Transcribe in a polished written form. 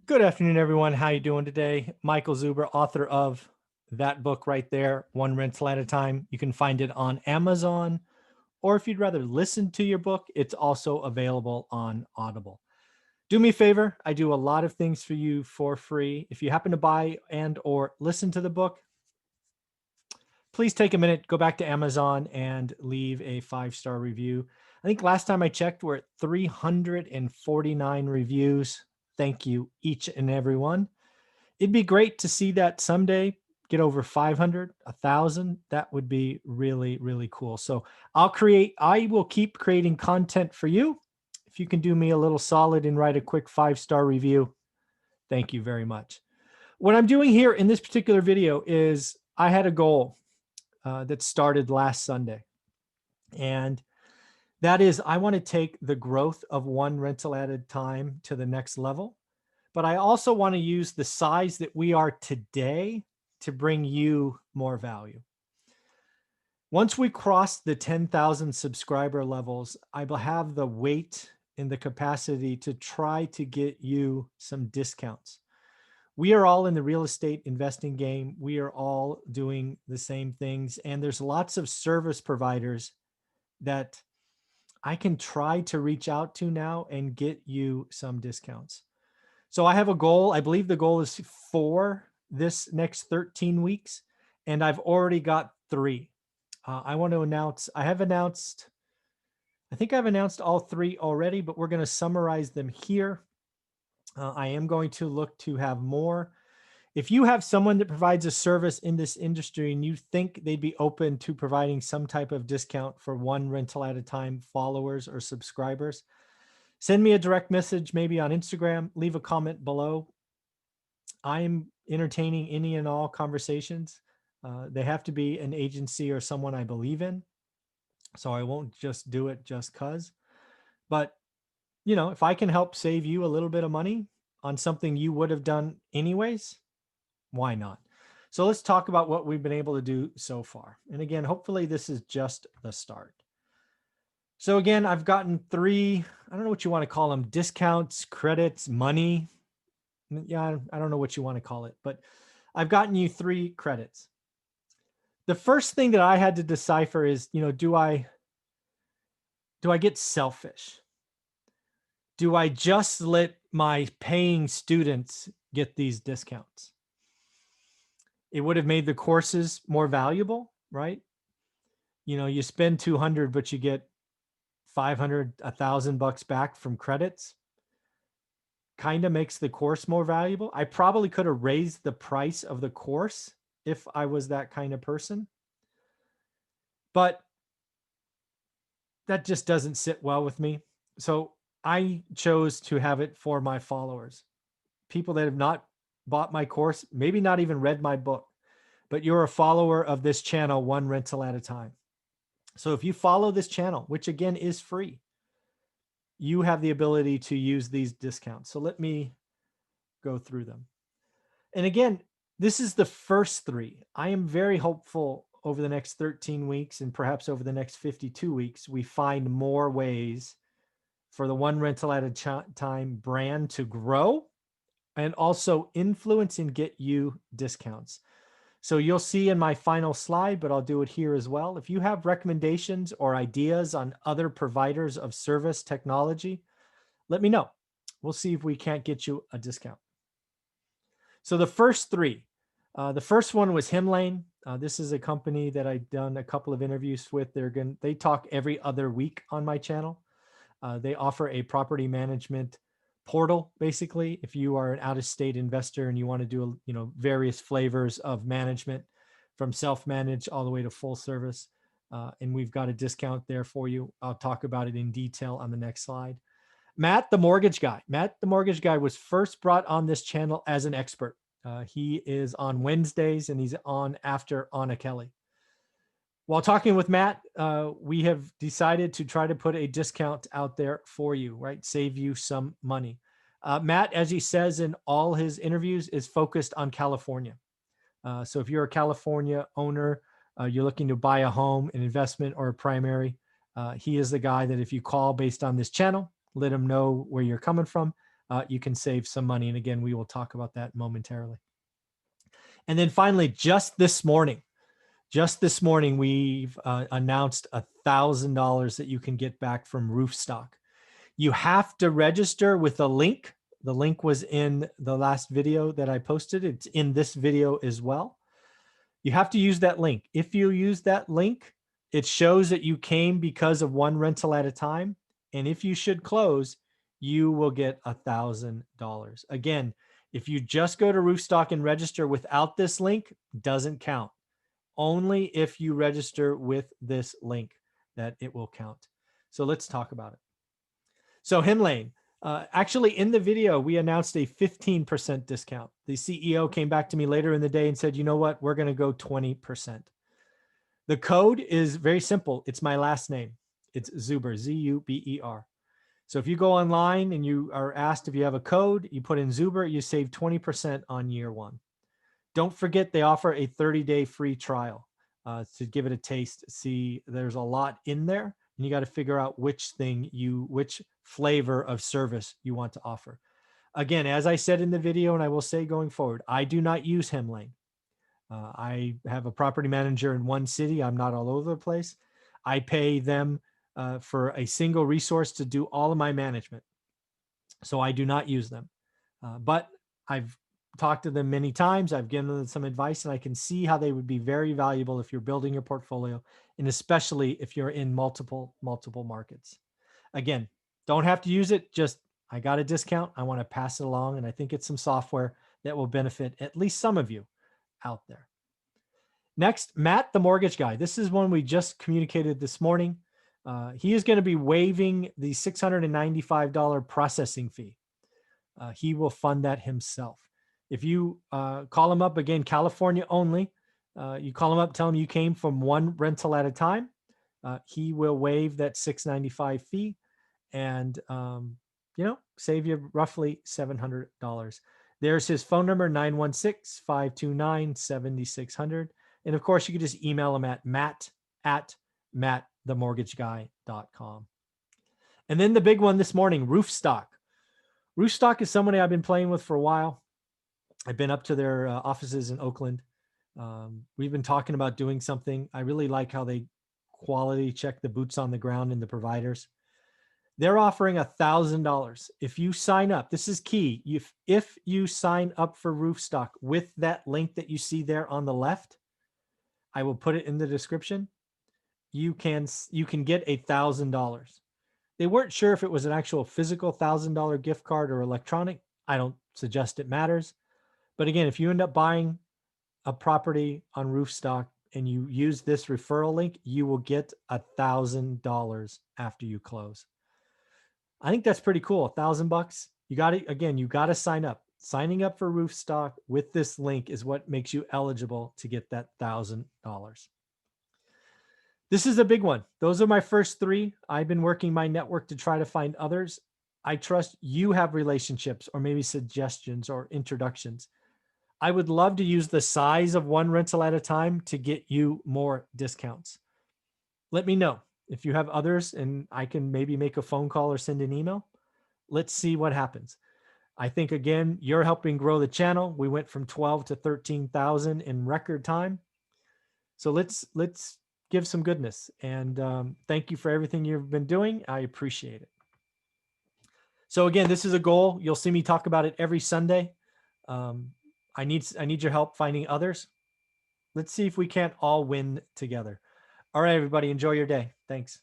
Good afternoon, everyone. How you doing today? Michael Zuber, author of that book right there, One Rental at a Time. You can find it on Amazon, or if you'd rather listen to your book, it's also available on Audible. Do me a favor. I do a lot of things for you for free. If you happen to buy and or listen to the book, please take a minute, go back to Amazon and leave a 5-star review. I think last time I checked, we're at 349 reviews. Thank you, each and every one. It'd be great to see that someday get over 500, 1,000. That would be really, really cool. So I will keep creating content for you. If you can do me a little solid and write a quick 5-star review, thank you very much. What I'm doing here in this particular video is I had a goal that started last Sunday. And that is, I want to take the growth of one rental at a time to the next level. But I also want to use the size that we are today to bring you more value. Once we cross the 10,000 subscriber levels, I will have the weight and the capacity to try to get you some discounts. We are all in the real estate investing game. We are all doing the same things. And there's lots of service providers that I can try to reach out to now and get you some discounts. So I have a goal. I believe the goal is for this next 13 weeks, and I've already got 3. I want to announce, I think I've announced all 3 already, but we're going to summarize them here. I am going to look to have more. If you have someone that provides a service in this industry and you think they'd be open to providing some type of discount for one rental at a time followers or subscribers, send me a direct message, maybe on Instagram, leave a comment below. I am entertaining any and all conversations. They have to be an agency or someone I believe in. So I won't just do it just cause. But, you know, if I can help save you a little bit of money on something you would have done anyways, why not? So let's talk about what we've been able to do so far. And again, hopefully this is just the start. So again, I've gotten 3, I don't know what you want to call them, discounts, credits, money. Yeah, I don't know what you want to call it, but I've gotten you 3 credits. The first thing that I had to decipher is, you know, do I get selfish? Do I just let my paying students get these discounts? It would have made the courses more valuable, right? You know, you spend 200, but you get 500, $1,000 back from credits. Kind of makes the course more valuable. I probably could have raised the price of the course if I was that kind of person. But that just doesn't sit well with me. So I chose to have it for my followers, people that have not bought my course, maybe not even read my book, but you're a follower of this channel, one rental at a time. So if you follow this channel, which again is free, you have the ability to use these discounts. So let me go through them. And again, this is the first 3. I am very hopeful over the next 13 weeks and perhaps over the next 52 weeks, we find more ways for the one rental at a time brand to grow and also influence and get you discounts. So you'll see in my final slide, but I'll do it here as well. If you have recommendations or ideas on other providers of service technology, let me know. We'll see if we can't get you a discount. So the first 3, the first one was Hemlane. This is a company that I've done a couple of interviews with. They talk every other week on my channel. They offer a property management portal, basically, if you are an out-of-state investor and you want to do, you know, various flavors of management from self-managed all the way to full service. And we've got a discount there for you. I'll talk about it in detail on the next slide. Matt, the mortgage guy. Matt, the mortgage guy was first brought on this channel as an expert. He is on Wednesdays and he's on after Anna Kelly. While talking with Matt, we have decided to try to put a discount out there for you, right? Save you some money. Matt, as he says in all his interviews, is focused on California. So if you're a California owner, you're looking to buy a home, an investment, or a primary, he is the guy that if you call based on this channel, let him know where you're coming from. you can save some money. And again, we will talk about that momentarily. And then finally, just this morning, we've announced $1,000 that you can get back from Roofstock. You have to register with a link. The link was in the last video that I posted. It's in this video as well. You have to use that link. If you use that link, it shows that you came because of one rental at a time. And if you should close, you will get $1,000. Again, if you just go to Roofstock and register without this link, doesn't count. Only if you register with this link that it will count. So let's talk about it. So Hemlane, actually in the video, we announced a 15% discount. The CEO came back to me later in the day and said, you know what, we're going to go 20%. The code is very simple. It's my last name. It's Zuber, Z-U-B-E-R. So if you go online and you are asked if you have a code, you put in Zuber, you save 20% on year one. Don't forget they offer a 30-day free trial to give it a taste. See, there's a lot in there, and you got to figure out which flavor of service you want to offer. Again, as I said in the video, and I will say going forward, I do not use Hemlane. I have a property manager in one city. I'm not all over the place. I pay them for a single resource to do all of my management. So I do not use them. But I've talked to them many times. I've given them some advice, and I can see how they would be very valuable if you're building your portfolio, and especially if you're in multiple markets. Again, don't have to use it. Just, I got a discount. I want to pass it along. And I think it's some software that will benefit at least some of you out there. Next, Matt, the mortgage guy. This is one we just communicated this morning. He is going to be waiving the $695 processing fee. He will fund that himself. If you call him up, again, California only, you call him up, tell him you came from one rental at a time. He will waive that $695 fee and, save you roughly $700. There's his phone number, 916-529-7600. And of course, you can just email him at matt@mattthemortgageguy.com. And then the big one this morning, Roofstock. Roofstock is somebody I've been playing with for a while. I've been up to their offices in Oakland. We've been talking about doing something. I really like how they quality check the boots on the ground and the providers. They're offering $1,000 if you sign up. This is key. If you sign up for Roofstock with that link that you see there on the left, I will put it in the description. You can get $1,000. They weren't sure if it was an actual physical $1,000 gift card or electronic. I don't suggest it matters. But again, if you end up buying a property on Roofstock and you use this referral link, you will get $1,000 after you close. I think that's pretty cool. $1,000. You got to, again, you got to sign up. Signing up for Roofstock with this link is what makes you eligible to get that $1,000. This is a big one. Those are my first three. I've been working my network to try to find others. I trust you have relationships or maybe suggestions or introductions. I would love to use the size of one rental at a time to get you more discounts. Let me know if you have others, and I can maybe make a phone call or send an email. Let's see what happens. I think, again, you're helping grow the channel. We went from 12 to 13,000 in record time. So let's give some goodness. And thank you for everything you've been doing. I appreciate it. So again, this is a goal. You'll see me talk about it every Sunday. I need your help finding others. Let's see if we can't all win together. All right, everybody, enjoy your day. Thanks.